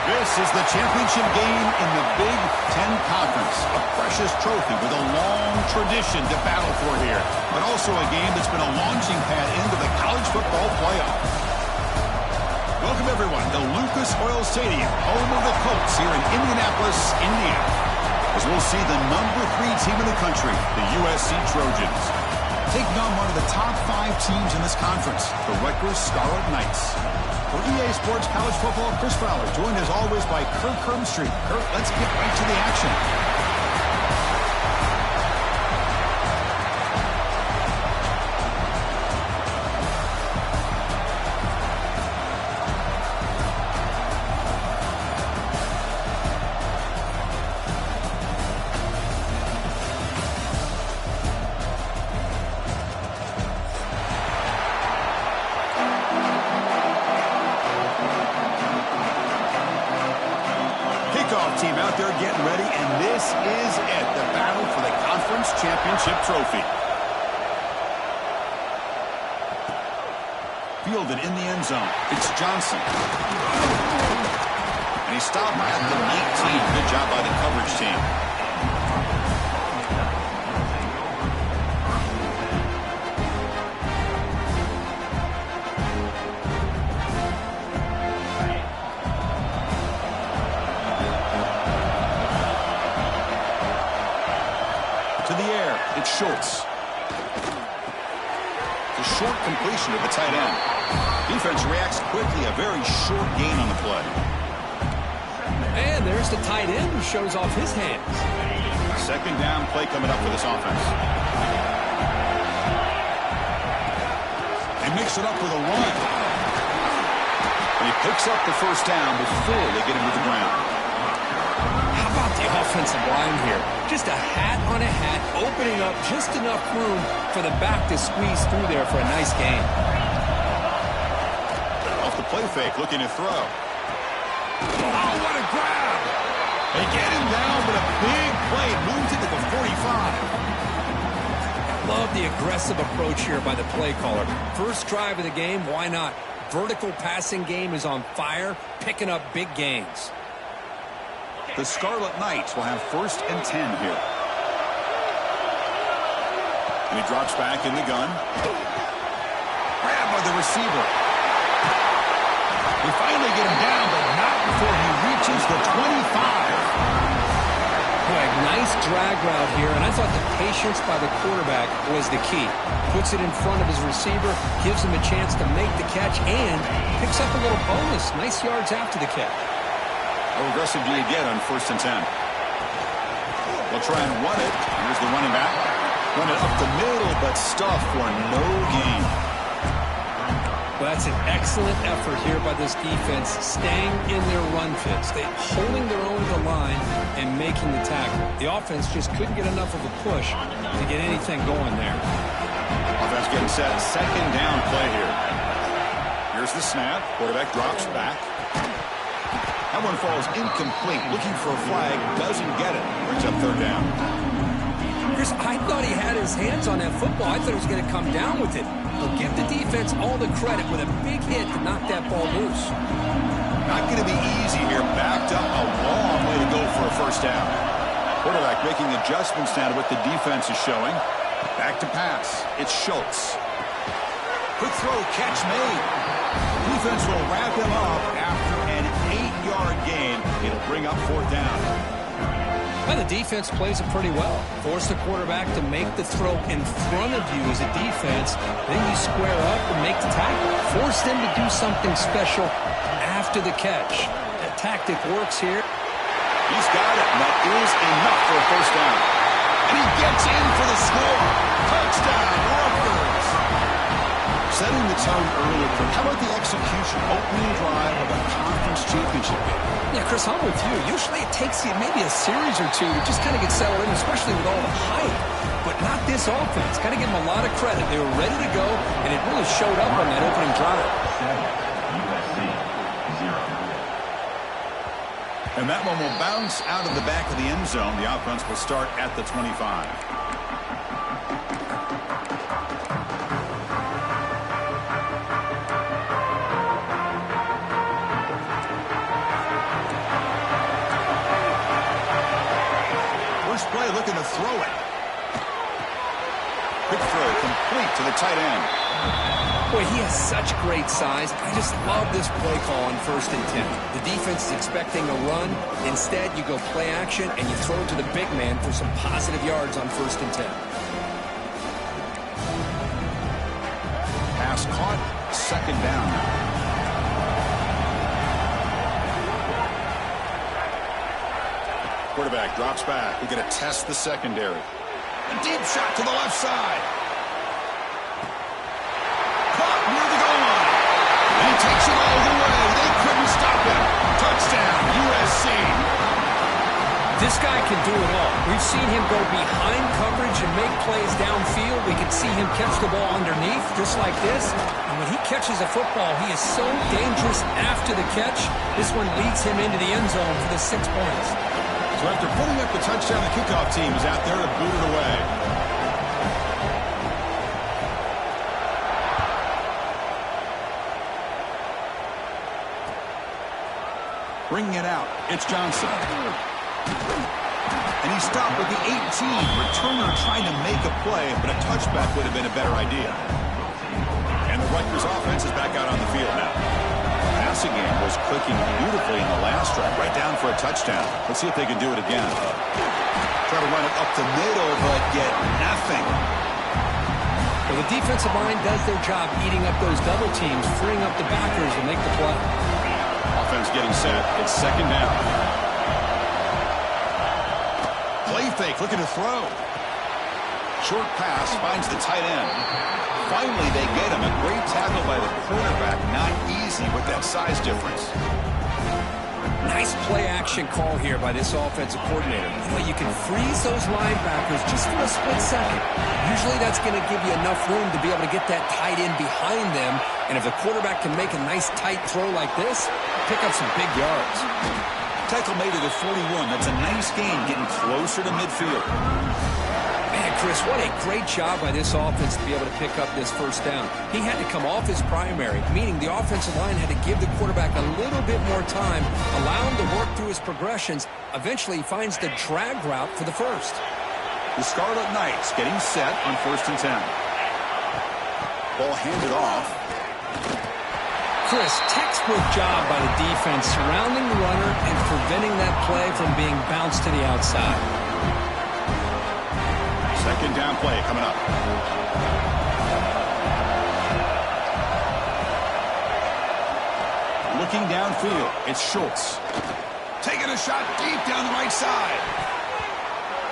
This is the championship game in the Big Ten Conference. A precious trophy with a long tradition to battle for here. But also a game that's been a launching pad into the college football playoff. Welcome, everyone, to Lucas Oil Stadium, home of the Colts here in Indianapolis, Indiana. As we'll see the number 3 team in the country, the USC Trojans, taking on one of the top 5 teams in this conference, the Rutgers Scarlet Knights. For EA Sports College Football, Chris Fowler, joined as always by Kirk Hermstreet. Kirk, let's get right to the action. Team out there getting ready, and this is it, the battle for the conference championship trophy. Fielded in the end zone. It's Johnson. And he stopped at the 19. Good job by the coverage team. It's Schultz. The short completion to the tight end. Defense reacts quickly. A very short gain on the play. And there's the tight end who shows off his hands. Second down play coming up for this offense. They mix it up with a run. And he picks up the first down before they get him to the ground. How about the offensive line here? Just a hat on a hat, opening up just enough room for the back to squeeze through there for a nice gain. Off the play fake, looking to throw. Oh, what a grab! They get him down, but a big play moves it to the 45. Love the aggressive approach here by the play caller. First drive of the game, why not? Vertical passing game is on fire, picking up big gains. The Scarlet Knights will have 1st and 10 here. And he drops back in the gun. Grabbed by the receiver. They finally get him down, but not before he reaches the 25. Boy, nice drag route here, and I thought the patience by the quarterback was the key. Puts it in front of his receiver, gives him a chance to make the catch, and picks up a little bonus. Nice yards after the catch. How aggressive do you get on 1st and 10? We'll try and run it. Here's the running back. Run it up the middle, but stuff for no gain. Well, that's an excellent effort here by this defense, staying in their run fits. They're holding their own to the line and making the tackle. The offense just couldn't get enough of a push to get anything going there. Offense getting set. Second down play here. Here's the snap. Quarterback drops back. That one falls incomplete. Looking for a flag. Doesn't get it. Brings up 3rd down. Chris, I thought he had his hands on that football. I thought he was going to come down with it. But give the defense all the credit with a big hit to knock that ball loose. Not going to be easy here. Backed up a long way to go for a 1st down. Quarterback making adjustments now to what the defense is showing. Back to pass. It's Schultz. Quick throw. Catch made. Defense will wrap him up after an 8-yard gain. It'll bring up 4th down. Well, the defense plays it pretty well. Force the quarterback to make the throw in front of you as a defense. Then you square up and make the tackle. Force them to do something special after the catch. That tactic works here. He's got it, and that is enough for a 1st down. And he gets in for the score. Touchdown, Rutgers. Setting the tone early. How about the execution? Opening drive of a conference championship game. Yeah, Chris, I'm with you. Usually it takes you maybe a series or two to just kind of get settled in, especially with all the hype. But not this offense. Got to give them a lot of credit. They were ready to go, and it really showed up on that opening drive. USC 0. And that one will bounce out of the back of the end zone. The offense will start at the 25. complete to the tight end. Boy, he has such great size. I just love this play call on 1st and 10. The defense is expecting a run. Instead, you go play action, and you throw it to the big man for some positive yards on 1st and 10. Pass caught, 2nd down now. Quarterback drops back. We're going to test the secondary. A deep shot to the left side. Caught near the goal line. And he takes it all the way. They couldn't stop him. Touchdown, USC. This guy can do it all. We've seen him go behind coverage and make plays downfield. We can see him catch the ball underneath, just like this. And when he catches a football, he is so dangerous after the catch. This one leads him into the end zone for the 6 points. So after putting up the touchdown, the kickoff team is out there to boot it away. Bringing it out, it's Johnson. And he stopped with the 18. Returner trying to make a play, but a touchback would have been a better idea. And the Rutgers offense is back out on the field now. Passing game was clicking beautifully in the last drive, right down for a touchdown. Let's see if they can do it again. Try to run it up the middle, but get nothing. Well, the defensive line does their job eating up those double teams, freeing up the backers to make the play. Offense getting set. It's 2nd down. Play fake, looking to throw. Short pass finds the tight end. Finally, they get him. A great tackle by the quarterback. Not easy with that size difference. Nice play-action call here by this offensive coordinator. You can freeze those linebackers just for a split second. Usually that's going to give you enough room to be able to get that tight end behind them. And if the quarterback can make a nice tight throw like this, pick up some big yards. Tackle made it at 41. That's a nice gain, getting closer to midfield. Man, Chris, what a great job by this offense to be able to pick up this 1st down. He had to come off his primary, meaning the offensive line had to give the quarterback a little bit more time, allow him to work through his progressions. Eventually, he finds the drag route for the 1st. The Scarlet Knights getting set on 1st and 10. Ball handed off. Chris, textbook job by the defense surrounding the runner and preventing that play from being bounced to the outside. 2nd down play coming up. Looking downfield, it's Schultz. Taking a shot deep down the right side.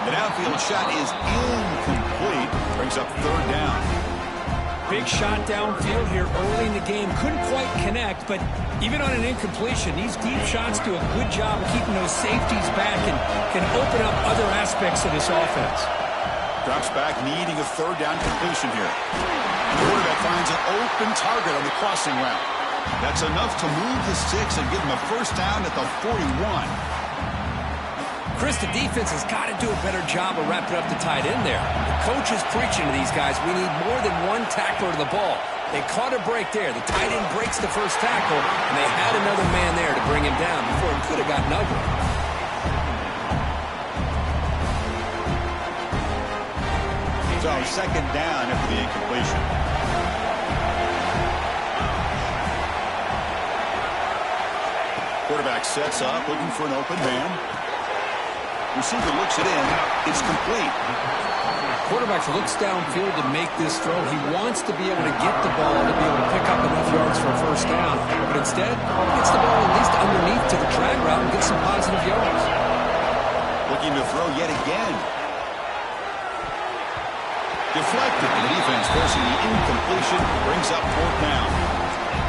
The downfield shot is incomplete. Brings up 3rd down. Big shot downfield here early in the game. Couldn't quite connect, but even on an incompletion, these deep shots do a good job of keeping those safeties back and can open up other aspects of this offense. Drops back, needing a 3rd down completion here. The quarterback finds an open target on the crossing route. That's enough to move the sticks and give him a 1st down at the 41. Chris, the defense has got to do a better job of wrapping up the tight end there. The coach is preaching to these guys, we need more than one tackler to the ball. They caught a break there. The tight end breaks the 1st tackle, and they had another man there to bring him down before it could have gotten ugly. So 2nd down after the incompletion. Quarterback sets up, looking for an open man. Receiver looks it in. It's complete. Quarterback looks downfield to make this throw. He wants to be able to get the ball to be able to pick up enough yards for a 1st down. But instead, he gets the ball at least underneath to the drag route and gets some positive yards. Looking to throw yet again. Deflected. The defense forcing the incompletion. Brings up 4th down.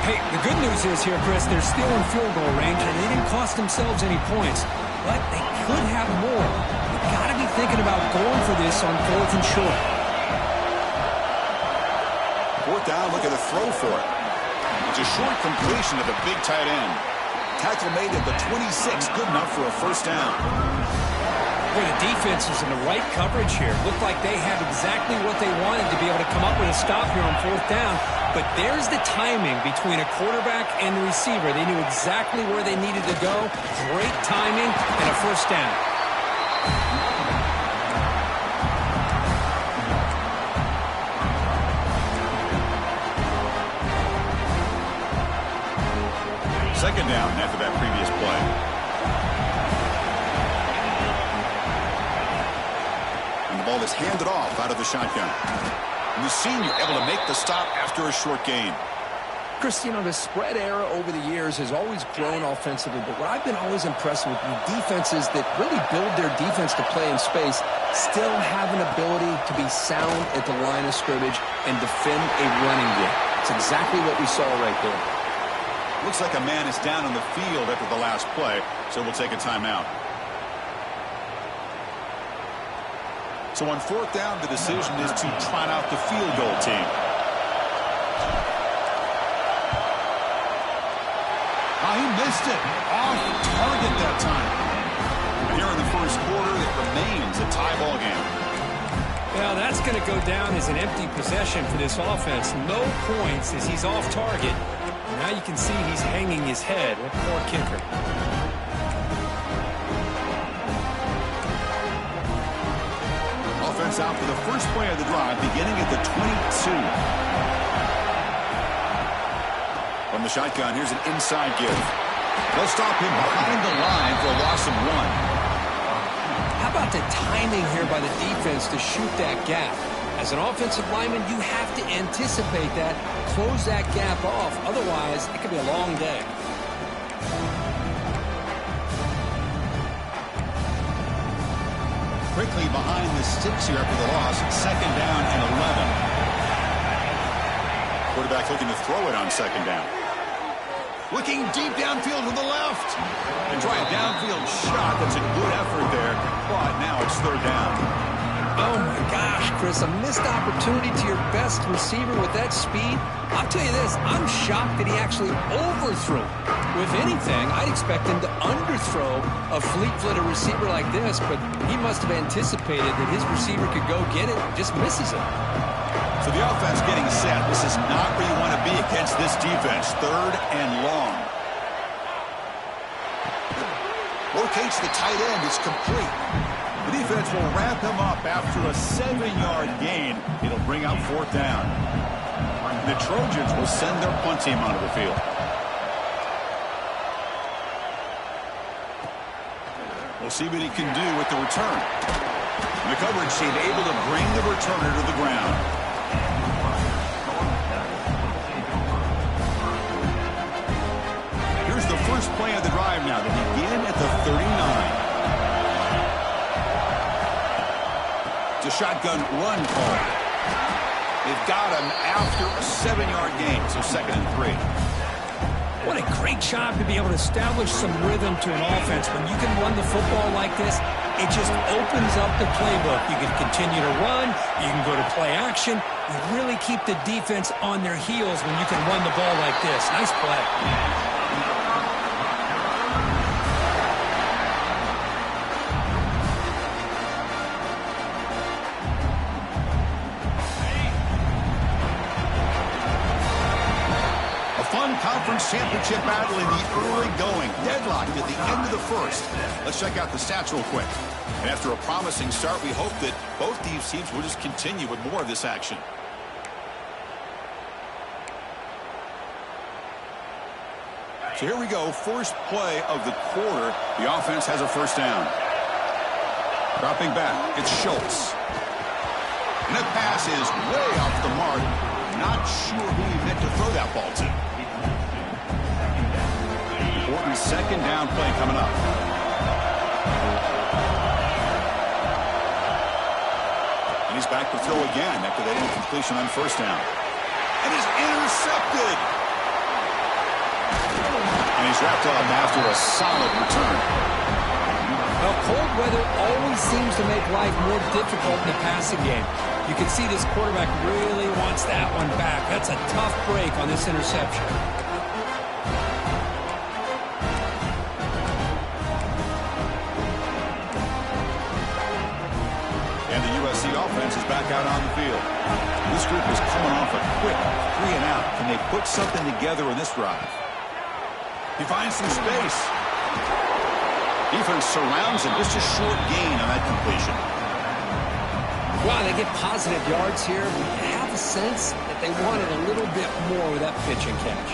Hey, the good news is here, Chris, they're still in field goal range, and they didn't cost themselves any points. But they could have more. You've got to be thinking about going for this on 4th and short. 4th down, look at the throw for it. It's a short completion to the big tight end. Tackle made at the 26, good enough for a 1st down. Boy, the defense was in the right coverage here. Looked like they had exactly what they wanted to be able to come up with a stop here on 4th down. But there's the timing between a quarterback and the receiver. They knew exactly where they needed to go. Great timing and a 1st down. Second down after that previous play. And the ball is handed off out of the shotgun. And the senior able to make the stop after a short gain. Chris, you know, the spread era over the years has always grown offensively, but what I've been always impressed with defenses that really build their defense to play in space still have an ability to be sound at the line of scrimmage and defend a running game. It's exactly what we saw right there. Looks like a man is down on the field after the last play, so we'll take a timeout. So on fourth down, the decision is to trot out the field goal team. He missed it. Off target that time. Here in the first quarter, it remains a tie ball game. Well, that's going to go down as an empty possession for this offense. No points as he's off target. Now you can see he's hanging his head. What a poor kicker. Offense out for the first play of the drive, beginning at the 22. From the shotgun, here's an inside give. They'll stop him behind the line for a loss of 1. How about the timing here by the defense to shoot that gap? As an offensive lineman, you have to anticipate that, close that gap off. Otherwise, it could be a long day. Quickly behind the sticks here after the loss. Second down and 11. Quarterback looking to throw it on second down. Looking deep downfield to the left. And try a downfield shot. That's a good effort there. But now it's third down. Oh, my gosh, Chris. A missed opportunity to your best receiver with that speed. I'll tell you this. I'm shocked that he actually overthrew. If anything, I'd expect him to underthrow a fleet-footed receiver like this. But he must have anticipated that his receiver could go get it. Just misses it. So the offense getting set. This is not where you want to be against this defense. Third and long. Rotates the tight end. It's complete. The defense will wrap him up after a 7-yard gain. It'll bring out fourth down. The Trojans will send their punt team onto the field. We'll see what he can do with the return. The coverage team able to bring the returner to the ground. Here's the first play of the drive now. They begin at the 39. It's a shotgun run call. They've got him after a 7-yard gain, so second and 3. What a great job to be able to establish some rhythm to an offense. When you can run the football like this, it just opens up the playbook. You can continue to run. You can go to play action. You really keep the defense on their heels when you can run the ball like this. Nice play. Conference championship battle in the early going. Deadlocked at the end of the first. Let's check out the stats real quick. And after a promising start, we hope that both these teams will just continue with more of this action. So here we go. First play of the quarter. The offense has a first down. Dropping back. It's Schultz. And that pass is way off the mark. Not sure who he meant to throw that ball to. Important second down play coming up. And he's back to throw again after that incompletion on first down. And is intercepted. And he's wrapped up after a solid return. Well, cold weather always seems to make life more difficult in the passing game. You can see this quarterback really wants that one back. That's a tough break on this interception. And the USC offense is back out on the field. This group is coming off a quick 3-and-out. Can they put something together in this drive? He finds some space. Defense surrounds him. Just a short gain on that completion. Wow, they get positive yards here. But you have a sense that they wanted a little bit more with that pitch and catch.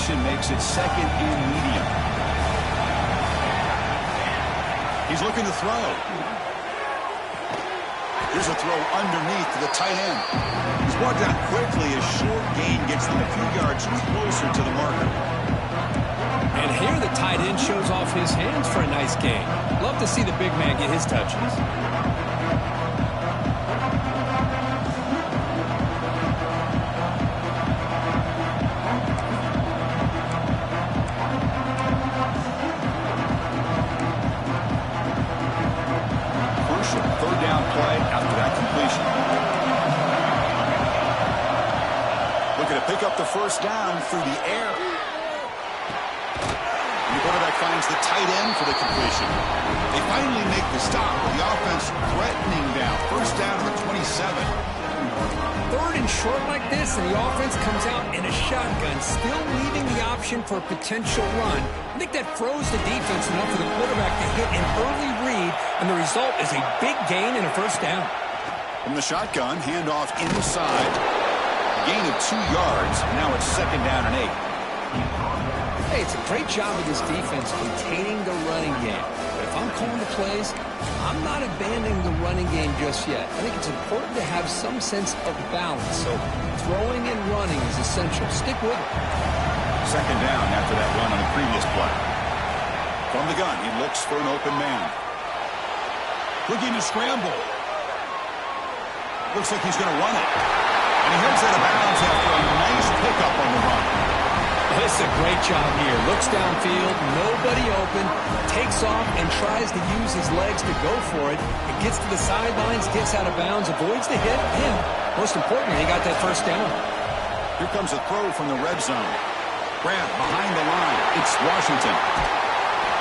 completion makes it second and medium. He's looking to throw. Here's a throw underneath to the tight end. He's brought down quickly. A short gain gets them a few yards closer to the marker. And here the tight end shows off his hands for a nice gain. Love to see the big man get his touches. Third down play after that completion. Looking to pick up the first down through the air. And the quarterback finds the tight end for the completion. They finally make the stop with the offense threatening down. First down to the 27. Third and short like this, and the offense comes out in a shotgun, still leaving the option for a potential run. I think that froze the defense enough for the quarterback to hit an early read, and the result is a big gain and a first down. From the shotgun, handoff inside. Gain of 2 yards. Now it's second down and 8. Hey, it's a great job of this defense containing the running game. But if I'm calling the plays, I'm not abandoning the running game just yet. I think it's important to have some sense of balance. So throwing and running is essential. Stick with it. Second down after that run on the previous play. From the gun, he looks for an open man. Looking to scramble. Looks like he's going to run it. And he heads out of bounds after a nice pickup on the run. This is a great job here. Looks downfield, nobody open, takes off and tries to use his legs to go for it. It gets to the sidelines, gets out of bounds, avoids the hit, and most importantly, he got that first down. Here comes a throw from the red zone. Grab behind the line. It's Washington.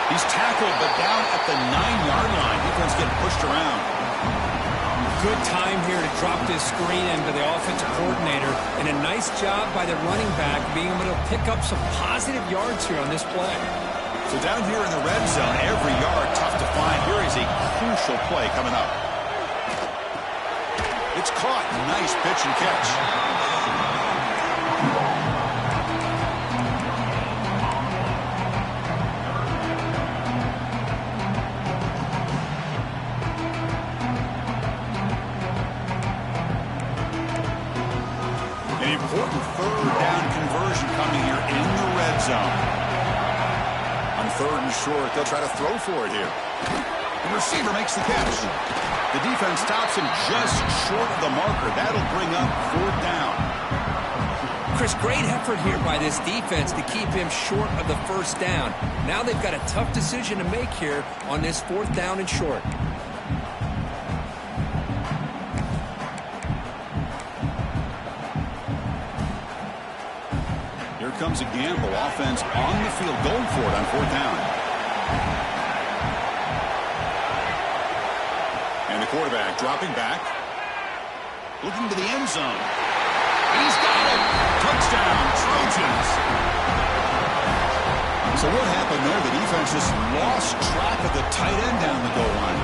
He's tackled, but down at the 9-yard line. Defense getting pushed around. Good time here to drop this screen into the offensive coordinator, and a nice job by the running back being able to pick up some positive yards here on this play. So down here in the red zone, every yard tough to find. Here is a crucial play coming up. It's caught. Nice pitch and catch. An important third down conversion coming here in the red zone. On third and short, they'll try to throw for it here. The receiver makes the catch. The defense stops him just short of the marker. That'll bring up fourth down. Chris, great effort here by this defense to keep him short of the first down. Now they've got a tough decision to make here on this fourth down and short. Here comes a gamble. Offense on the field going for it on fourth down. And the quarterback dropping back. Looking to the end zone. He's got it. Touchdown, Trojans. So what happened there? The defense just lost track of the tight end down the goal line.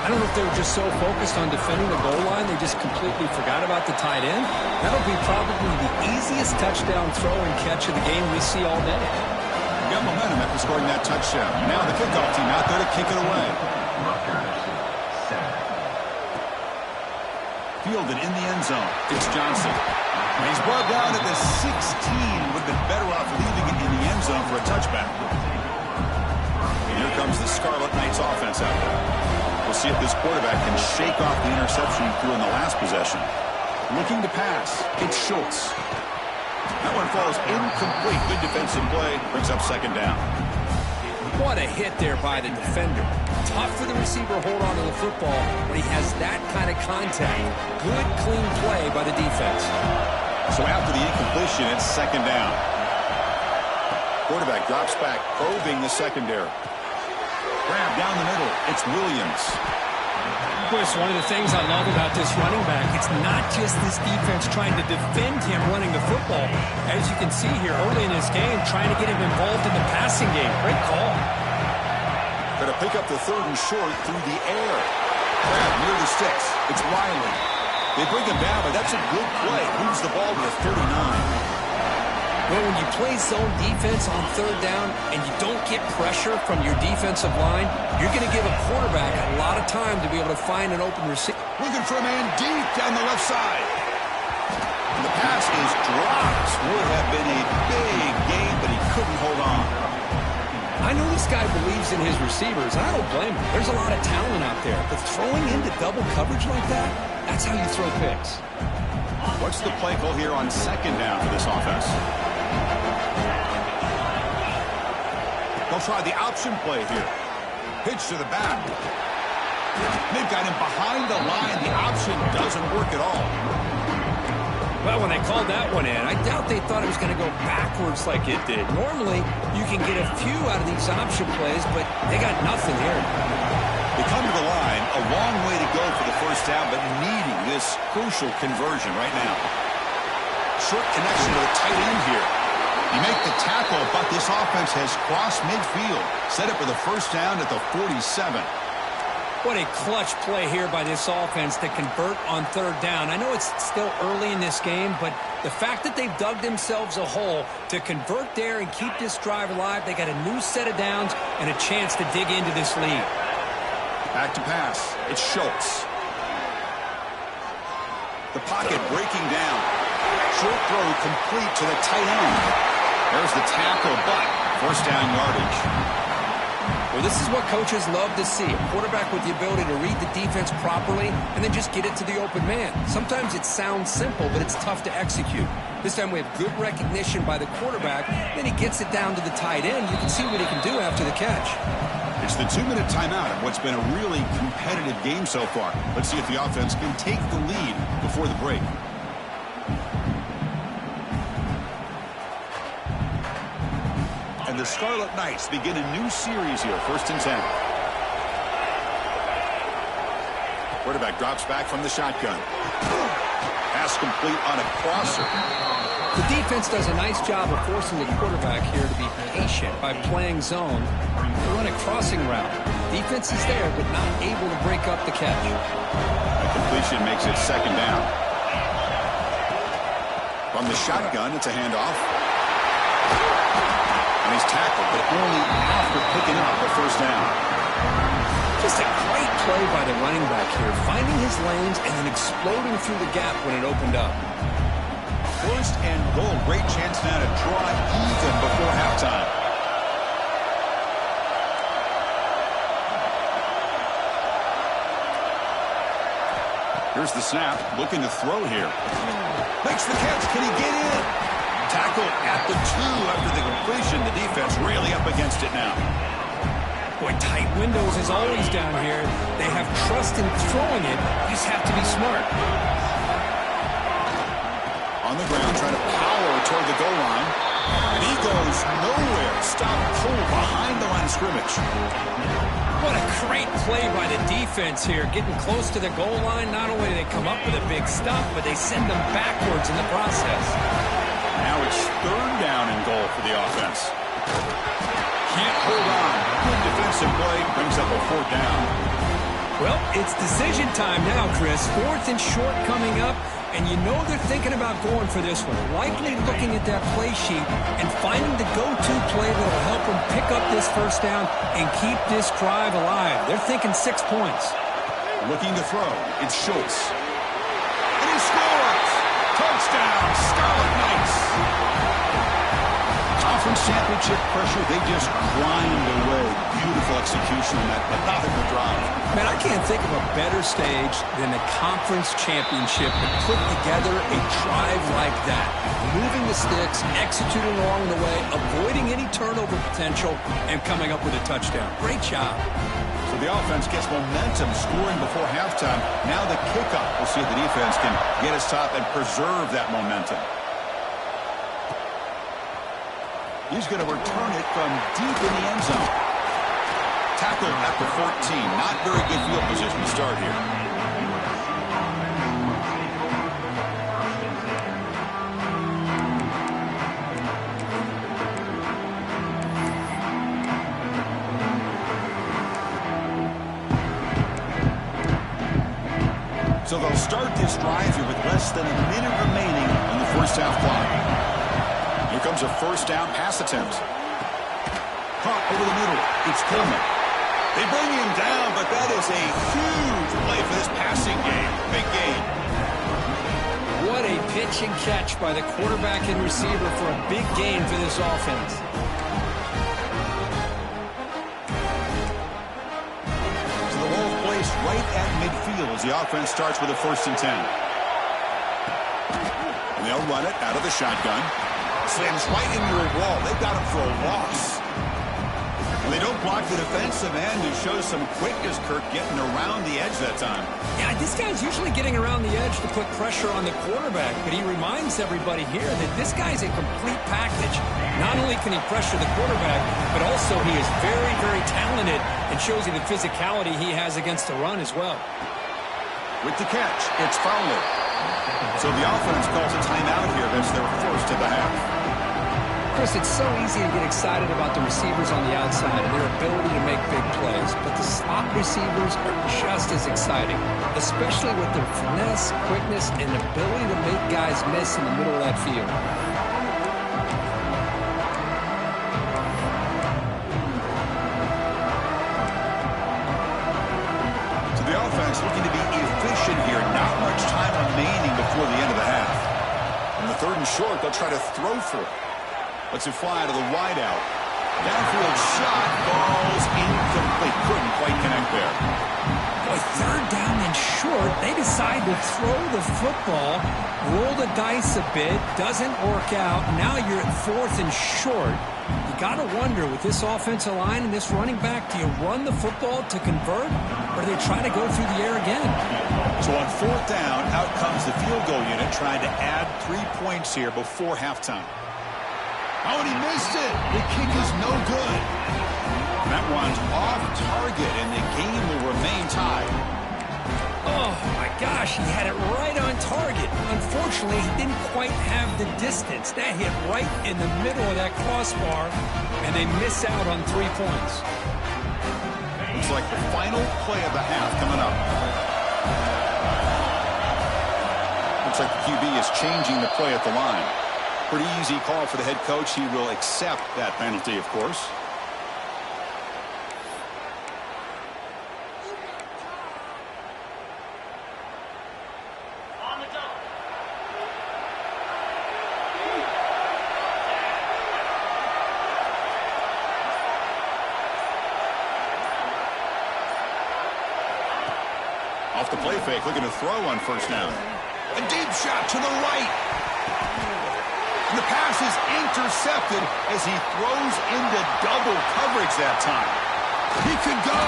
I don't know if they were just so focused on defending the goal line, they just completely forgot about the tight end. That'll be probably the easiest touchdown throw and catch of the game we see all day. Got momentum after scoring that touchdown. Now the kickoff team out there to kick it away. Rutgers, 7. Fielded in the end zone. It's Johnson. And he's brought down at the 16. Would have been better off leaving it in the end zone for a touchback. And here comes the Scarlet Knights offense out there. We'll see if this quarterback can shake off the interception he threw in the last possession. Looking to pass. It's Schultz. That one falls incomplete. Good defensive play. Brings up second down. What a hit there by the defender. Tough for the receiver to hold on to the football when he has that kind of contact. Good, clean play by the defense. So after the incompletion, it's second down. Quarterback drops back, probing the secondary. Grab down the middle. It's Williams. Chris, one of the things I love about this running back, it's not just this defense trying to defend him running the football. As you can see here early in this game, trying to get him involved in the passing game. Great call. Going to pick up the third and short through the air. Grab near the sticks. It's Wiley. They bring him down, but that's a good play. Moves the ball to the 39. Well, when you play zone defense on third down and you don't get pressure from your defensive line, you're going to give a quarterback a lot of time to be able to find an open receiver. Looking for a man deep down the left side. And the pass is dropped. Would have been a big game, but he couldn't hold on. I know this guy believes in his receivers, and I don't blame him. There's a lot of talent out there, but throwing into double coverage like that, that's how you throw picks. What's the play call here on second down for this offense? They'll try the option play here. Pitch to the back. They've got him behind the line. The option doesn't work at all. Well, when they called that one in, I doubt they thought it was going to go backwards like it did. Normally, you can get a few out of these option plays, but they got nothing here. They come to the line, a long way to go for the first down, but needing this crucial conversion right now. Short connection to the tight end here. You make the tackle, but this offense has crossed midfield. Set up for the first down at the 47. What a clutch play here by this offense to convert on third down. I know it's still early in this game, but the fact that they've dug themselves a hole to convert there and keep this drive alive, they got a new set of downs and a chance to dig into this lead. Back to pass. It's Schultz. The pocket breaking down. Short throw complete to the tight end. There's the tackle, but first down yardage. Well, this is what coaches love to see. A quarterback with the ability to read the defense properly and then just get it to the open man. Sometimes it sounds simple, but it's tough to execute. This time we have good recognition by the quarterback. Then he gets it down to the tight end. You can see what he can do after the catch. It's the 2-minute timeout of what's been a really competitive game so far. Let's see if the offense can take the lead before the break. And the Scarlet Knights begin a new series here, 1st and 10. Quarterback drops back from the shotgun. Pass complete on a crosser. The defense does a nice job of forcing the quarterback here to be patient by playing zone. They run a crossing route. Defense is there, but not able to break up the catch. A completion makes it second down. From the shotgun, it's a handoff. And he's tackled, but only after picking up the first down. Just a great play by the running back here, finding his lanes and then exploding through the gap when it opened up. First and goal. Great chance now to draw even before halftime. Here's the snap. Looking to throw here. Makes the catch. Can he get in? Tackle at the 2 after the completion. The defense really up against it now. Boy, tight windows is always down here. They have trust in throwing it. You just have to be smart. On the ground, trying to power toward the goal line. And he goes nowhere. Stop cold behind the line of scrimmage. What a great play by the defense here. Getting close to the goal line, not only do they come up with a big stop, but they send them backwards in the process. Now it's 3rd down and goal for the offense. Can't hold on. Good defensive play. Brings up a 4th down. Well, it's decision time now, Chris. 4th and short coming up. And you know they're thinking about going for this one. Likely looking at that play sheet and finding the go-to play that will help them pick up this first down and keep this drive alive. They're thinking 6 points. Looking to throw. It's Schultz. And he scores! Touchdown, Scarlet Knights! Conference championship pressure, they just grind away. Beautiful execution on that methodical drive. Man, I can't think of a better stage than the conference championship to put together a drive like that. Moving the sticks, executing along the way, avoiding any turnover potential, and coming up with a touchdown. Great job. So the offense gets momentum, scoring before halftime. Now the kickoff. We'll see if the defense can get a stop and preserve that momentum. He's going to return it from deep in the end zone. Tackle at the 14. Not very good field position to start here. So they'll start this drive here with less than a minute remaining on the first half clock. Here comes terms of first down pass attempts. Caught over the middle. It's Coleman. They bring him down, but that is a huge play for this passing game. Big gain. What a pitch and catch by the quarterback and receiver for a big gain for this offense. So the ball's placed right at midfield as the offense starts with a 1st and 10. And they'll run it out of the shotgun. Slams right into a wall. They've got him for a loss. And they don't block the defensive end and show some quickness, Kirk, getting around the edge that time. Yeah, this guy's usually getting around the edge to put pressure on the quarterback, but he reminds everybody here that this guy's a complete package. Not only can he pressure the quarterback, but also he is very, very talented and shows you the physicality he has against the run as well. With the catch, it's Fowler. So the offense calls a timeout here. That's their first of the half. Chris, it's so easy to get excited about the receivers on the outside and their ability to make big plays, but the slot receivers are just as exciting, especially with their finesse, quickness, and ability to make guys miss in the middle of that field. So the offense looking to be efficient here. Not much time remaining before the end of the half. On the 3rd and short, they'll try to throw for it. Lets it fly to the wideout. Downfield shot. Ball's incomplete. Couldn't quite connect there. Boy, 3rd down and short. They decide to throw the football, roll the dice a bit. Doesn't work out. Now you're at 4th and short. You got to wonder, with this offensive line and this running back, do you run the football to convert, or do they try to go through the air again? So on 4th down, out comes the field goal unit trying to add 3 points here before halftime. Oh, and he missed it. The kick is no good. That one's off target, and the game will remain tied. Oh, my gosh, he had it right on target. Unfortunately, he didn't quite have the distance. That hit right in the middle of that crossbar, and they miss out on 3 points. Looks like the final play of the half coming up. Looks like the QB is changing the play at the line. Pretty easy call for the head coach. He will accept that penalty, of course. Off the play fake, looking to throw on 1st down. A deep shot to the right. And the pass is intercepted as he throws into double coverage that time. He could go.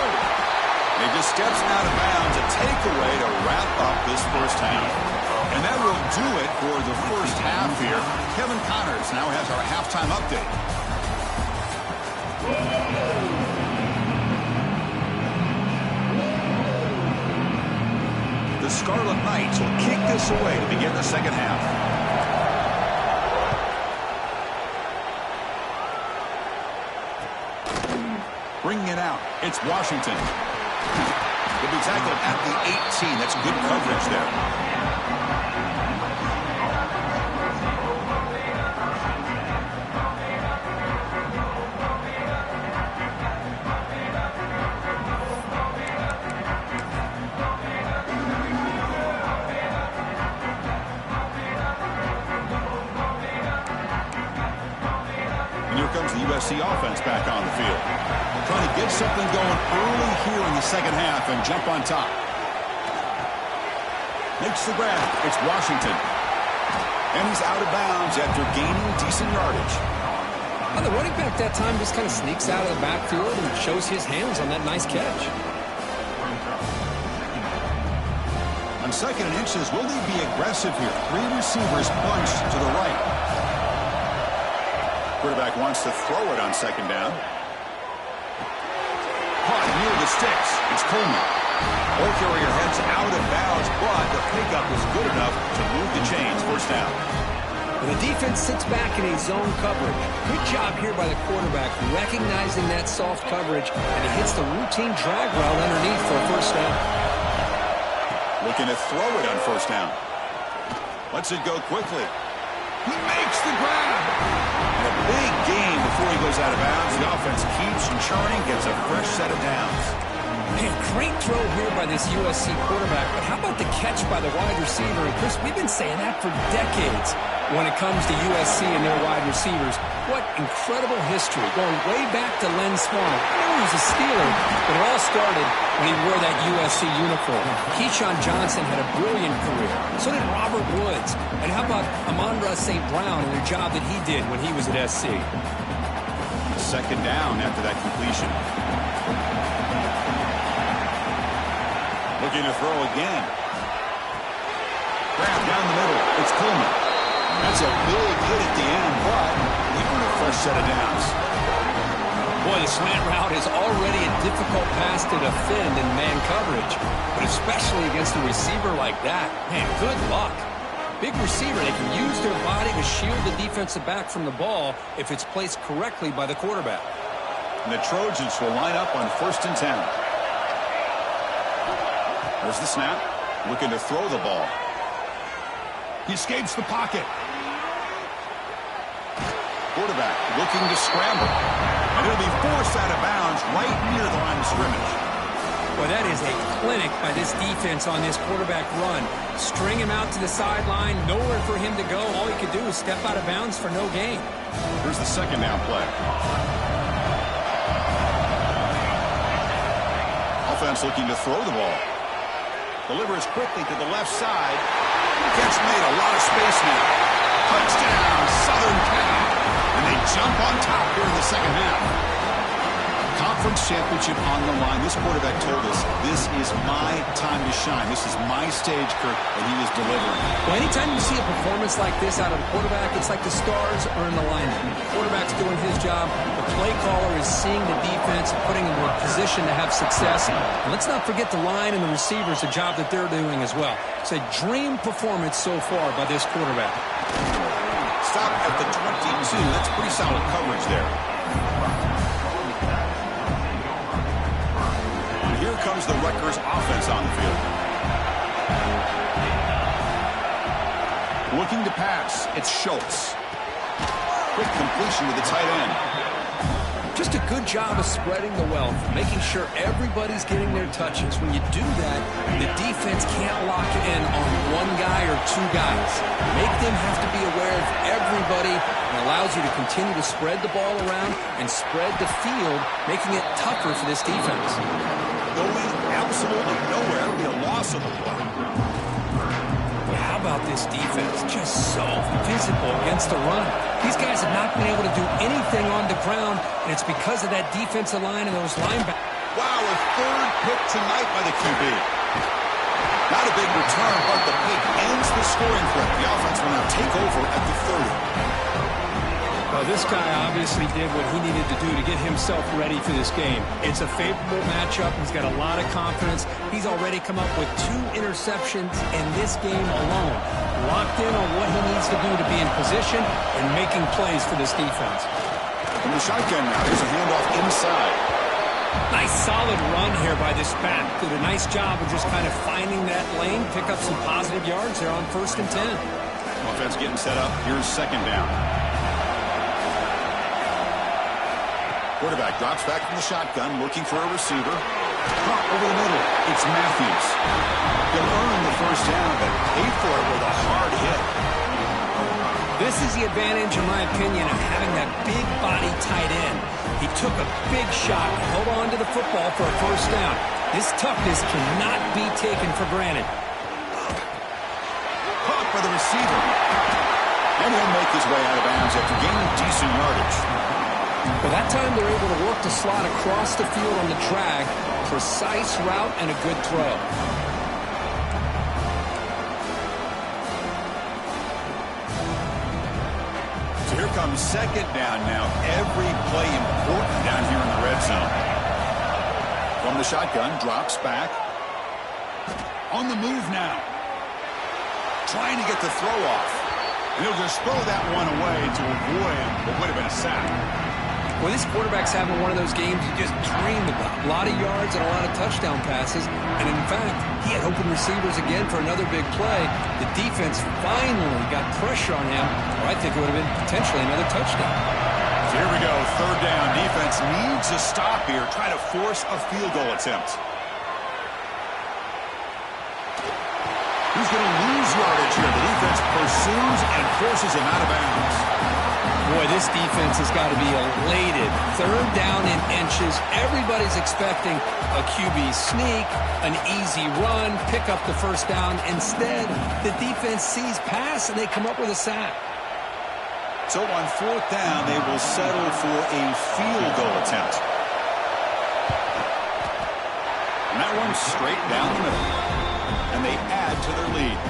He just steps out of bounds, a takeaway to wrap up this 1st half. And that will do it for the 1st half here. Kevin Connors now has our halftime update. The Scarlet Knights will kick this away to begin the 2nd half. Bringing it out, it's Washington. He'll be tackled at the 18. That's good coverage there. And here comes the USC offense back on the field. Trying to get something going early here in the 2nd half and jump on top. Makes the grab. It's Washington. And he's out of bounds after gaining decent yardage. Well, the running back that time just kind of sneaks out of the backfield and shows his hands on that nice catch. On 2nd and inches, will they be aggressive here? 3 receivers bunched to the right. Quarterback wants to throw it on 2nd down. Caught near the sticks. It's Coleman. Ball carrier heads out of bounds, but the pickup was good enough to move the chains. 1st down. And the defense sits back in a zone coverage. Good job here by the quarterback, recognizing that soft coverage, and he hits the routine drag route underneath for a 1st down. Looking to throw it on 1st down. Lets it go quickly. He makes the grab. And a big gain before he goes out of bounds. The offense keeps churning, gets a fresh set of downs. Man, great throw here by this USC quarterback, but how about the catch by the wide receiver? And Chris, we've been saying that for decades when it comes to USC and their wide receivers. What incredible history, going way back to Len Swan. I know he was a Steeler, but it all started when he wore that USC uniform. Keyshawn Johnson had a brilliant career. So did Robert Woods. And how about Amon-Ra St. Brown and the job that he did when he was at SC? Second down after that completion. Looking to throw again. Grab down the middle. It's Coleman. That's a big hit at the end, but they earn a fresh set of downs. Boy, the slant route is already a difficult pass to defend in man coverage, but especially against a receiver like that. Man, good luck. Big receiver, they can use their body to shield the defensive back from the ball if it's placed correctly by the quarterback. And the Trojans will line up on 1st and 10. There's the snap. Looking to throw the ball. He escapes the pocket. Quarterback looking to scramble. And it'll be forced out of bounds right near the line of scrimmage. Well, that is a clinic by this defense on this quarterback run. String him out to the sideline, nowhere for him to go. All he could do is step out of bounds for no gain. Here's the second down play. Offense looking to throw the ball. Delivers quickly to the left side. Gets made a lot of space now. Touchdown, Southern Cal. And they jump on top here in the second half. Conference championship on the line. This quarterback told us, this is my time to shine. This is my stage, Kirk, and he is delivering. Well, anytime you see a performance like this out of a quarterback, it's like the stars are in alignment. The quarterback's doing his job. The play caller is seeing the defense, putting them in a position to have success. And let's not forget the line and the receivers, the job that they're doing as well. It's a dream performance so far by this quarterback. Stop at the 22. That's pretty solid coverage there. Here comes the Rutgers offense on the field. Looking to pass. It's Schultz. Quick completion to the tight end. Just a good job of spreading the wealth, making sure everybody's getting their touches. When you do that, the defense can't lock in on one guy or two guys. Make them have to be aware of everybody, and allows you to continue to spread the ball around and spread the field, making it tougher for this defense. Going absolutely nowhere. It'll be a loss of the play. How about this defense? Just so physical against the run. These guys have not been able to do anything on the ground, and it's because of that defensive line and those linebackers. Wow, a third pick tonight by the QB. Not a big return, but the pick ends the scoring threat. The offense will now take over at the 30. Well, this guy obviously did what he needed to do to get himself ready for this game. It's a favorable matchup. He's got a lot of confidence. He's already come up with 2 interceptions in this game alone. Locked in on what he needs to do to be in position and making plays for this defense. From the shotgun now, here's a handoff inside. Nice solid run here by this back. Did a nice job of just kind of finding that lane, pick up some positive yards there on 1st and 10. Offense getting set up. Here's second down. Quarterback drops back from the shotgun, looking for a receiver. Drop over the middle. It's Matthews. He'll earn the first down, but paid for it with a hard hit. This is the advantage, in my opinion, of having that big body tight end. He took a big shot, held on to the football for a first down. This toughness cannot be taken for granted. Caught by the receiver. And he'll make his way out of bounds after gaining decent yardage. By that time, they're able to work the slot across the field on the drag. Precise route and a good throw. So here comes second down now. Every play important down here in the red zone. From the shotgun, drops back. On the move now. Trying to get the throw off. And he'll just throw that one away to avoid what would have been a sack. Well, this quarterback's having one of those games you just dream about. A lot of yards and a lot of touchdown passes. And in fact, he had open receivers again for another big play. The defense finally got pressure on him, or I think it would have been potentially another touchdown. So here we go, third down. Defense needs a stop here, try to force a field goal attempt. He's going to lose yardage here. The defense pursues and forces him out of bounds. Boy, this defense has got to be elated. Third down in inches. Everybody's expecting a QB sneak, an easy run, pick up the first down. Instead, the defense sees pass, and they come up with a sack. So on fourth down, they will settle for a field goal attempt. And that one's straight down the middle. And they add to their lead.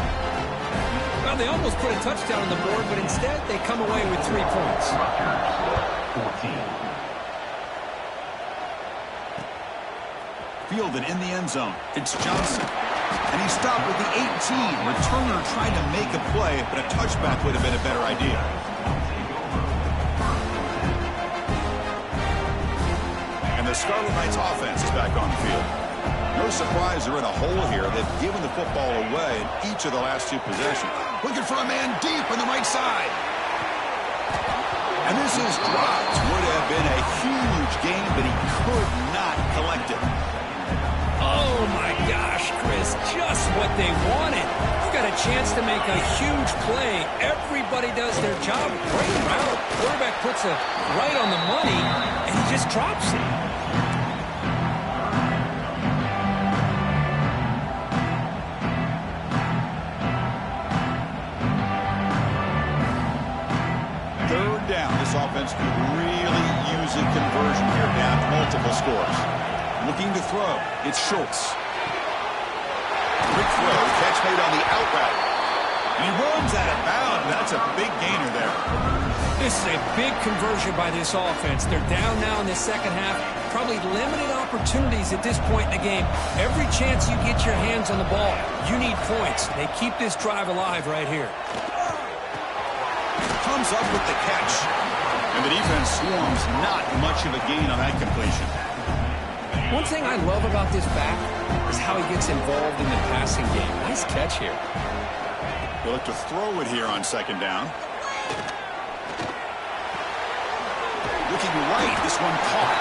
Well, they almost put a touchdown on the board, but instead they come away with 3 points. Rutgers, 14. Fielded in the end zone. It's Johnson. And he stopped with the 18. Returner trying to make a play, but a touchback would have been a better idea. And the Scarlet Knights offense is back on the field. No surprise they're in a hole here. They've given the football away in each of the last 2 possessions. Looking for a man deep on the right side. And this is dropped. Would have been a huge game, but he could not collect it. Oh, my gosh, Chris, just what they wanted. You got a chance to make a huge play. Everybody does their job. Great route. Quarterback puts it right on the money, and he just drops it. Third down. This offense could really use a conversion here, down multiple scores. Looking to throw. It's Schultz. Quick throw. Catch made on the out route. And he runs out of bounds. That's a big gainer there. This is a big conversion by this offense. They're down now in the second half. Probably limited opportunities at this point in the game. Every chance you get your hands on the ball, you need points. They keep this drive alive right here. Comes up with the catch. And the defense swarms. Not much of a gain on that completion. One thing I love about this back is how he gets involved in the passing game. Nice catch here. They'll look to throw it here on second down. Looking right, this one caught.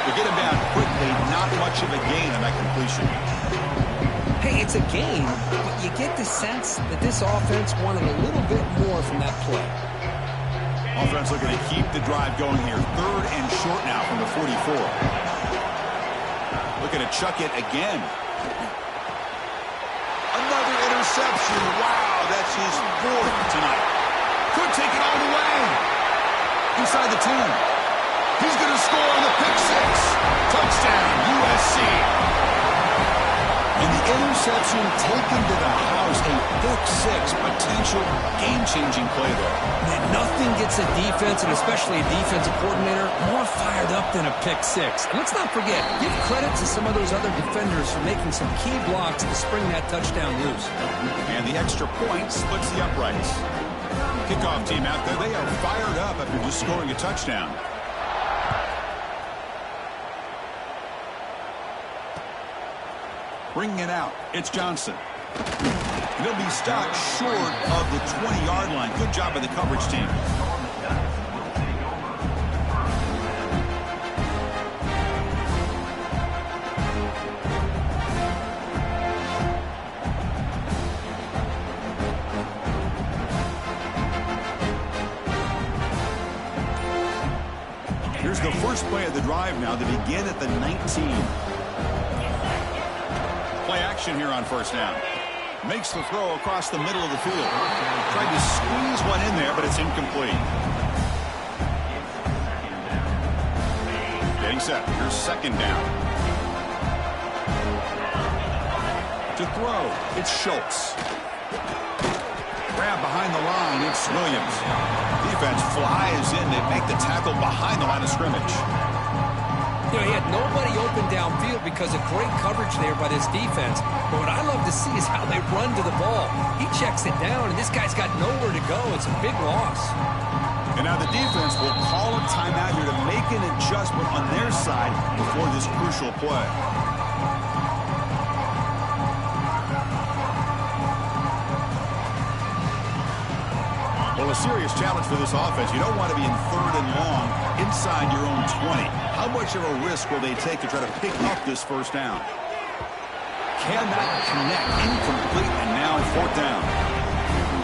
They get him down quickly. Not much of a gain on that completion. Hey, it's a gain, but you get the sense that this offense wanted a little bit more from that play. Offense looking to keep the drive going here. Third and short now from the 44. Looking to chuck it again. Another interception. Wow, that's his 4th tonight. Could take it all the way. Inside the 10. He's going to score on the pick 6. Touchdown, USC. And the interception taken to the house. A pick 6. Potential game-changing play there. Man, nothing gets a defense, and especially a defensive coordinator, more fired up than a pick 6. And let's not forget, give credit to some of those other defenders for making some key blocks to spring that touchdown loose. And the extra point splits the uprights. Kickoff team out there, they are fired up after just scoring a touchdown. Bringing it out, it's Johnson. And he'll be stopped short of the 20-yard line. Good job by the coverage team. Here's the first play of the drive now to begin at the 19. Play action here on first down. Makes the throw across the middle of the field. Tried to squeeze one in there, but it's incomplete. Getting set. Here's second down. To throw, it's Schultz. Grab behind the line, it's Williams. Defense flies in. They make the tackle behind the line of scrimmage. You know, he had nobody open downfield because of great coverage there by this defense. But what I love to see is how they run to the ball. He checks it down, and this guy's got nowhere to go. It's a big loss. And now the defense will call a timeout here to make an adjustment on their side before this crucial play. Well, a serious challenge for this offense. You don't want to be in 3rd and long inside your own 20. How much of a risk will they take to try to pick up this first down? Cannot connect, incomplete, and now 4th down.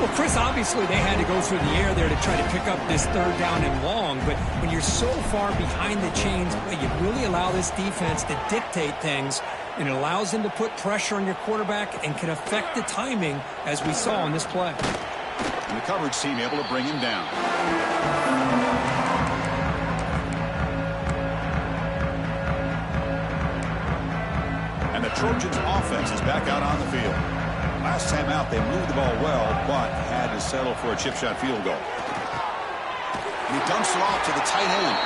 Well, Chris, obviously they had to go through the air there to try to pick up this 3rd down and long, but when you're so far behind the chains, you really allow this defense to dictate things, and it allows them to put pressure on your quarterback and can affect the timing, as we saw on this play. And the coverage team able to bring him down. And the Trojans' offense is back out on the field. Last time out, they moved the ball well, but had to settle for a chip shot field goal. And he dumps it off to the tight end.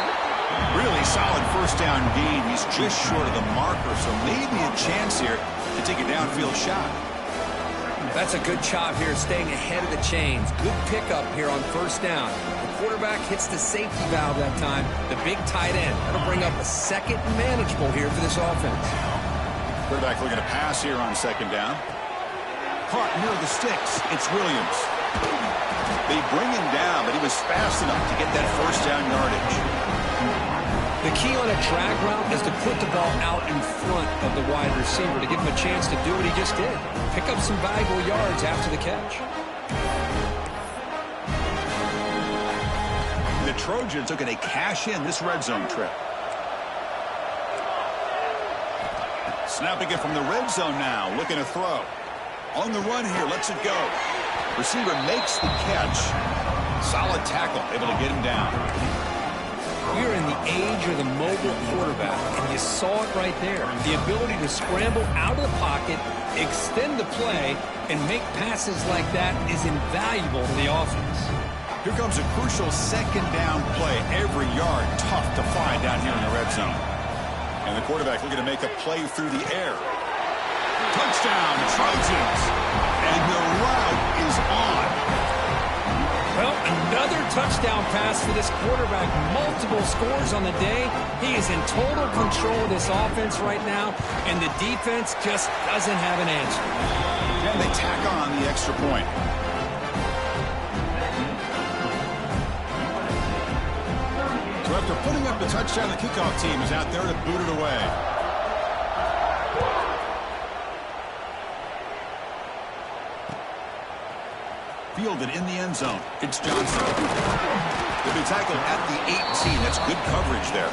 Really solid first down gain. He's just short of the marker, so maybe a chance here to take a downfield shot. That's a good job here, staying ahead of the chains. Good pickup here on 1st down. The quarterback hits the safety valve that time. The big tight end. That'll bring up a 2nd and manageable here for this offense. Quarterback looking to pass here on 2nd down. Caught near the sticks. It's Williams. They bring him down, but he was fast enough to get that 1st down yardage. The key on a drag route is to put the ball out in front of the wide receiver to give him a chance to do what he just did. Pick up some valuable yards after the catch. The Trojans are going to cash in this red zone trip. Snapping it from the red zone now, looking to throw. On the run here, lets it go. Receiver makes the catch. Solid tackle, able to get him down. We're in the age of the mobile quarterback, and you saw it right there. The ability to scramble out of the pocket, extend the play, and make passes like that is invaluable to the offense. Here comes a crucial 2nd down play. Every yard tough to find down here in the red zone. And the quarterback looking to make a play through the air. Touchdown, Trojans. And the route is on. Well, another touchdown pass for this quarterback. Multiple scores on the day. He is in total control of this offense right now, and the defense just doesn't have an answer. And they tack on the extra point. So after putting up the touchdown, the kickoff team is out there to boot it away. Fielded in the end zone. It's Johnson. They'll be tackled at the 18. That's good coverage there.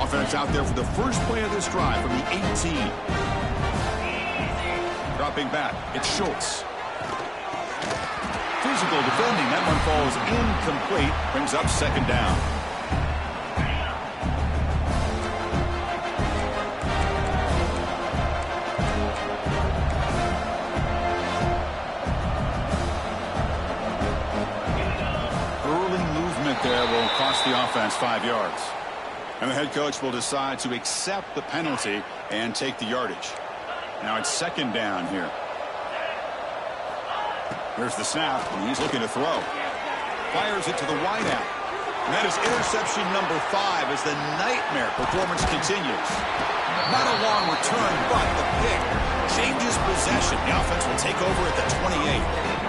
Offense out there for the first play of this drive from the 18. Dropping back. It's Schultz. Physical defending. That one falls incomplete. Brings up 2nd down. Early movement there will cost the offense 5 yards. And the head coach will decide to accept the penalty and take the yardage. Now it's 2nd down here. Here's the snap, and he's looking to throw. Fires it to the wideout. And that is interception number 5 as the nightmare performance continues. Not a long return, but the pick changes possession. The offense will take over at the 28.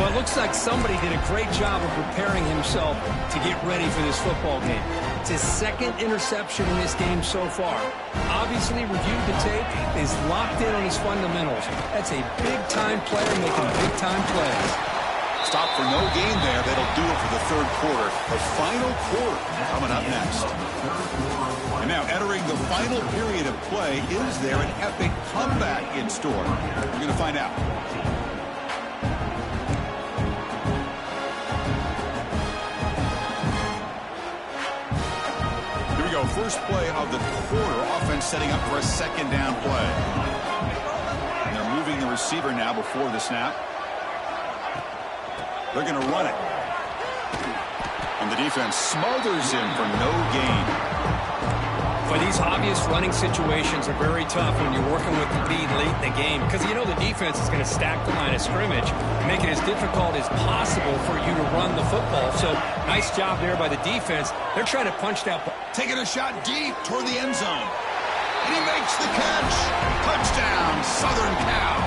Well, it looks like somebody did a great job of preparing himself to get ready for this football game. It's his 2nd interception in this game so far. Obviously reviewed the tape, is locked in on his fundamentals. That's a big-time player making big-time plays. Stop for no gain there. That'll do it for the 3rd quarter. The final quarter coming up next. And now entering the final period of play, is there an epic comeback in store? We're going to find out. First play of the quarter. Offense setting up for a 2nd down play. And they're moving the receiver now before the snap. They're going to run it. And And the defense smothers him for no gain. But these obvious running situations are very tough when you're working with the lead late in the game, because you know the defense is going to stack the line of scrimmage, make it as difficult as possible for you to run the football. So nice job there by the defense. They're trying to punch that ball. Taking a shot deep toward the end zone. And he makes the catch. Touchdown, Southern Cal.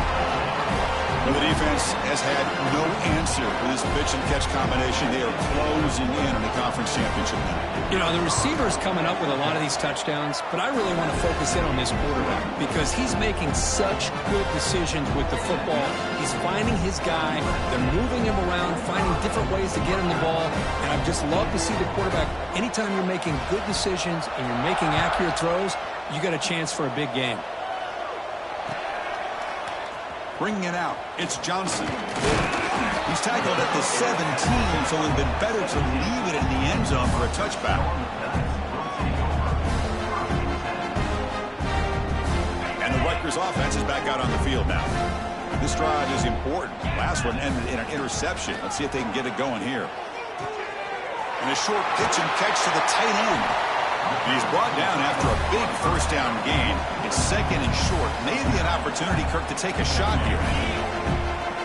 Well, the defense has had no answer for this pitch-and-catch combination. They are closing in on the conference championship now. You know, the receiver's coming up with a lot of these touchdowns, but I really want to focus in on this quarterback because he's making such good decisions with the football. He's finding his guy. They're moving him around, finding different ways to get him the ball, and I've just love to see the quarterback. Anytime you're making good decisions and you're making accurate throws, you got a chance for a big game. Bringing it out, it's Johnson. He's tackled at the 17, so it would have been better to leave it in the end zone for a touchback. And the Rutgers offense is back out on the field now. This drive is important. Last one ended in an interception. Let's see if they can get it going here. And a short pitch and catch to the tight end. And he's brought down after a big first down gain. It's second and short. Maybe an opportunity, Kirk, to take a shot here.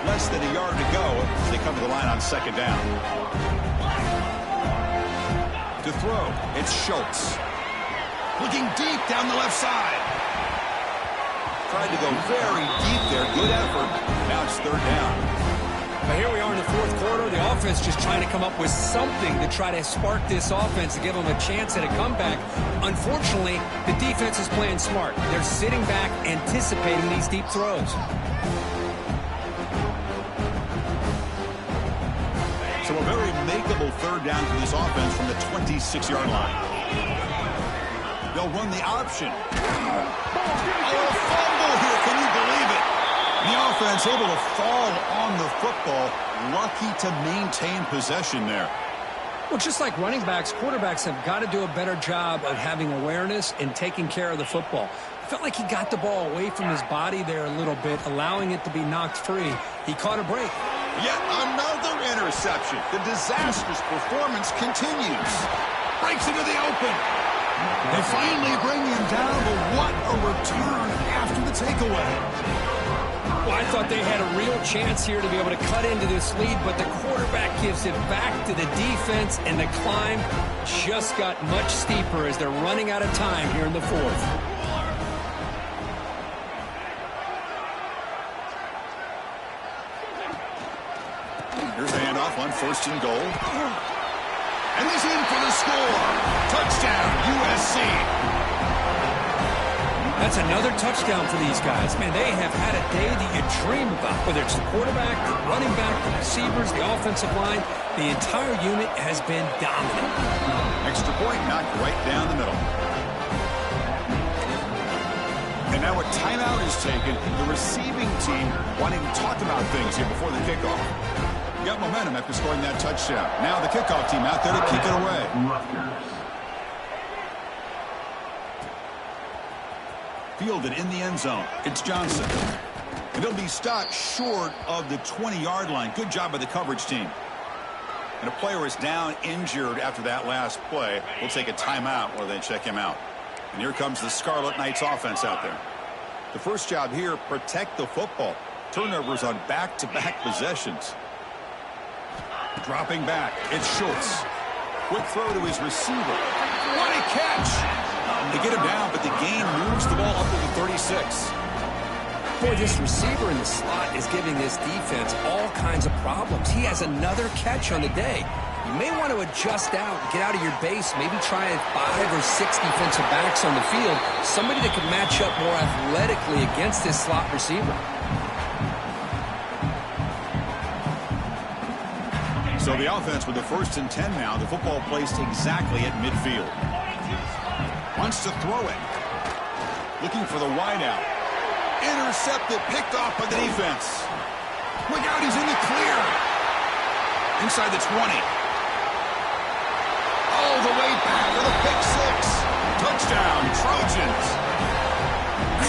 Less than a yard to go as they come to the line on second down. To throw, it's Schultz. Looking deep down the left side. Tried to go very deep there. Good effort. Now it's third down. But here we are in the fourth quarter. The offense just trying to come up with something to try to spark this offense to give them a chance at a comeback. Unfortunately, the defense is playing smart. They're sitting back, anticipating these deep throws. So a very makeable third down for this offense from the 26-yard line. They'll run the option. Oh, a fumble here. Can you believe it? The offense able to fall on the football. Lucky to maintain possession there. Well, just like running backs, quarterbacks have got to do a better job of having awareness and taking care of the football. Felt like he got the ball away from his body there a little bit, allowing it to be knocked free. He caught a break. Yet another interception. The disastrous performance continues. Breaks into the open. They finally bring him down, but what a return after the takeaway. Well, I thought they had a real chance here to be able to cut into this lead, but the quarterback gives it back to the defense, and the climb just got much steeper as they're running out of time here in the fourth. Here's the handoff on first and goal. And he's in for the score. Touchdown, USC. That's another touchdown for these guys. Man, they have had a day that you dream about, whether it's the quarterback, the running back, the receivers, the offensive line. The entire unit has been dominant. Extra point knocked right down the middle. And now a timeout is taken. The receiving team wanting to talk about things here before the kickoff. Got momentum after scoring that touchdown. Now the kickoff team out there to kick it away. Fielded in the end zone. It's Johnson. And he'll be stopped short of the 20-yard line. Good job by the coverage team. And a player is down injured after that last play. We'll take a timeout while they check him out. And here comes the Scarlet Knights offense out there. The first job here, protect the football. Turnovers on back-to-back possessions. Dropping back, it's Schultz. Quick throw to his receiver. What a catch! They get him down, but the gain moves the ball up to the 36. Boy, this receiver in the slot is giving this defense all kinds of problems. He has another catch on the day. You may want to adjust out, get out of your base, maybe try 5 or 6 defensive backs on the field, somebody that can match up more athletically against this slot receiver. So the offense with the 1st and 10 now. The football placed exactly at midfield. Wants to throw it. Looking for the wideout. Intercepted, picked off by the defense. Look out, he's in the clear. Inside the 20. All the way back for the pick 6. Touchdown, Trojans.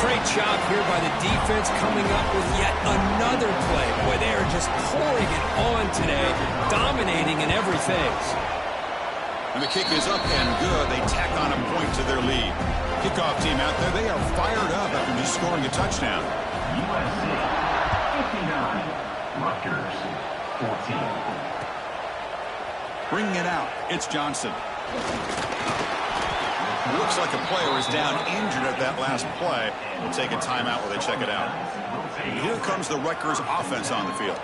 Great job here by the defense coming up with yet another play. Boy, they are just pouring it on today, dominating in every phase. And the kick is up and good. They tack on a point to their lead. Kickoff team out there, they are fired up after just scoring a touchdown. USC 59, Rutgers 14. Bringing it out, it's Johnson. Looks like a player is down injured at that last play. We'll take a timeout while they check it out. Here comes the Rutgers offense on the field.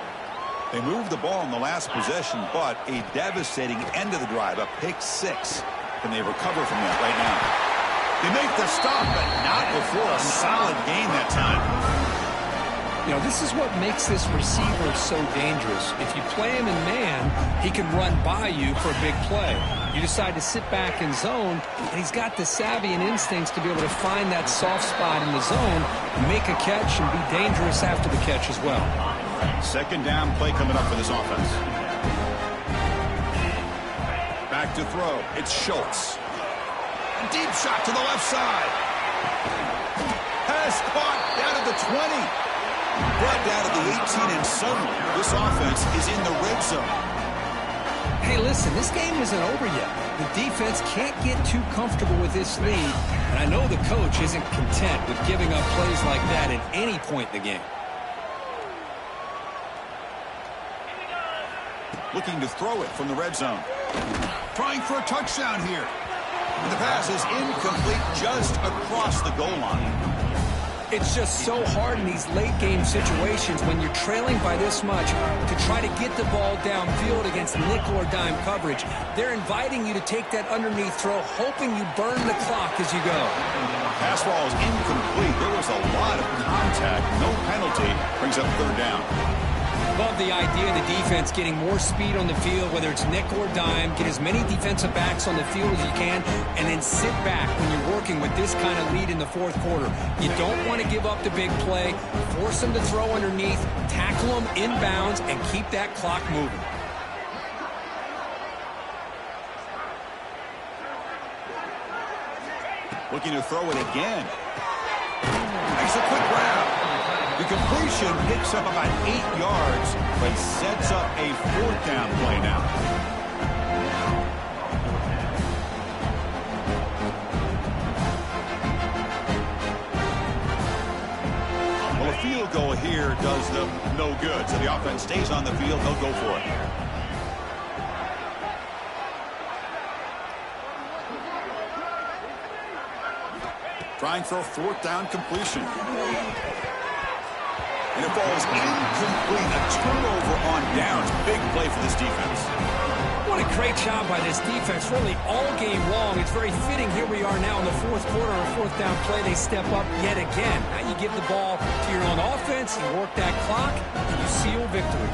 They moved the ball in the last possession, but a devastating end of the drive, a pick six. Can they recover from that right now? They make the stop, but not before a solid gain that time. You know, this is what makes this receiver so dangerous. If you play him in man, he can run by you for a big play. You decide to sit back in zone, and he's got the savvy and instincts to be able to find that soft spot in the zone, make a catch, and be dangerous after the catch as well. Second down play coming up for this offense. Back to throw. It's Schultz. A deep shot to the left side. Pass caught down at the 20. Brought down to the 18, and suddenly this offense is in the red zone. Hey, listen, this game isn't over yet. The defense can't get too comfortable with this lead, and I know the coach isn't content with giving up plays like that at any point in the game. Looking to throw it from the red zone. Trying for a touchdown here. And the pass is incomplete just across the goal line. It's just so hard in these late-game situations when you're trailing by this much to try to get the ball downfield against nickel or dime coverage. They're inviting you to take that underneath throw, hoping you burn the clock as you go. Pass ball is incomplete. There was a lot of contact. No penalty. Brings up third down. Love the idea of the defense getting more speed on the field, whether it's nickel or dime, get as many defensive backs on the field as you can, and then sit back when you're working with this kind of lead in the fourth quarter. You don't want to give up the big play, force them to throw underneath, tackle them inbounds, and keep that clock moving. Looking to throw it again. Makes a quick grab. The completion picks up about 8 yards, but sets up a fourth down play now. Well, a field goal here does them no good, so the offense stays on the field. They'll go for it. Trying for a fourth down completion. And it falls incomplete. A turnover on downs. Big play for this defense. What a great job by this defense, really all game long. It's very fitting. Here we are now in the fourth quarter, a fourth down play. They step up yet again. Now you give the ball to your own offense, you work that clock, and you seal victory.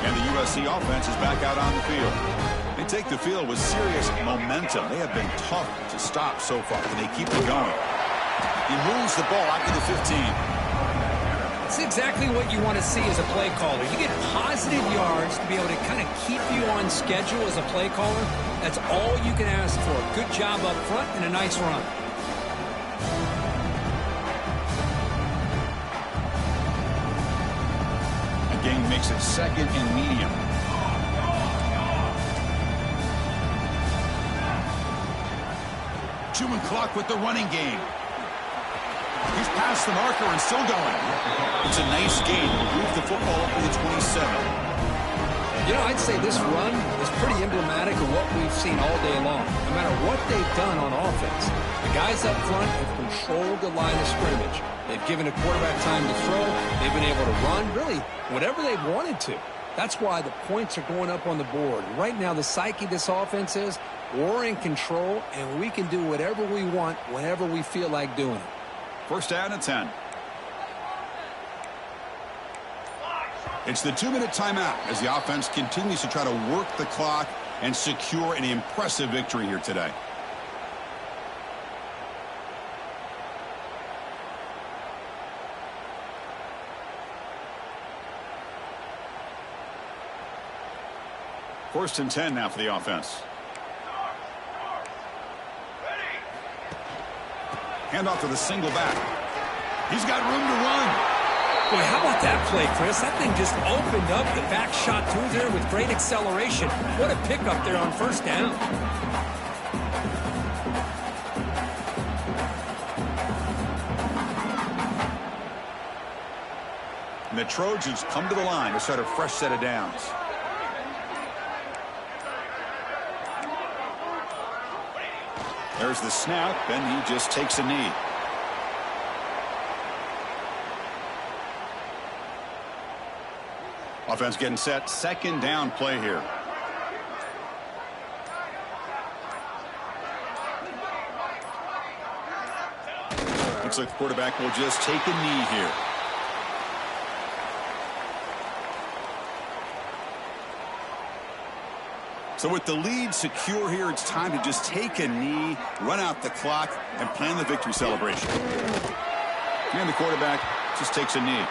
And the USC offense is back out on the field. They take the field with serious momentum. They have been tough to stop so far, and they keep it going. He moves the ball out to the 15. It's exactly what you want to see as a play caller. You get positive yards to be able to kind of keep you on schedule as a play caller. That's all you can ask for. Good job up front and a nice run. Again, makes it second and medium. Chewing clock with the running game. He's past the marker and still going. It's a nice gain. Move the football up to the 27. You know, I'd say this run is pretty emblematic of what we've seen all day long. No matter what they've done on offense, the guys up front have controlled the line of scrimmage. They've given the quarterback time to throw. They've been able to run, really, whatever they've wanted to. That's why the points are going up on the board. Right now, the psyche of this offense is we're in control, and we can do whatever we want whenever we feel like doing it. First down at 10. It's the 2-minute timeout as the offense continues to try to work the clock and secure an impressive victory here today. First and 10 now for the offense. Handoff to the single back. He's got room to run. Boy, how about that play, Chris? That thing just opened up the back shot through there with great acceleration. What a pickup there on first down. And the Trojans come to the line to start a fresh set of downs. There's the snap, and he just takes a knee. Offense getting set. Second down play here. Looks like the quarterback will just take a knee here. So with the lead secure here, it's time to just take a knee, run out the clock, and plan the victory celebration. And the quarterback just takes a knee.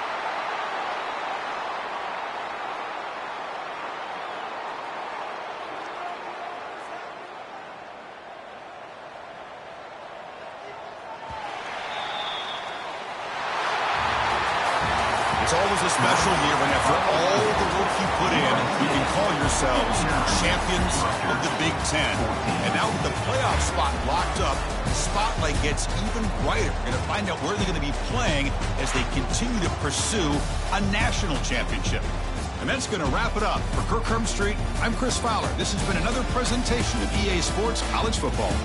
It's always a special year when after all the work you put in, you can call yourselves champions of the Big Ten. And now with the playoff spot locked up, the spotlight gets even brighter. We're going to find out where they're going to be playing as they continue to pursue a national championship. And that's going to wrap it up. For Kirk Street, I'm Chris Fowler. This has been another presentation of EA Sports College Football.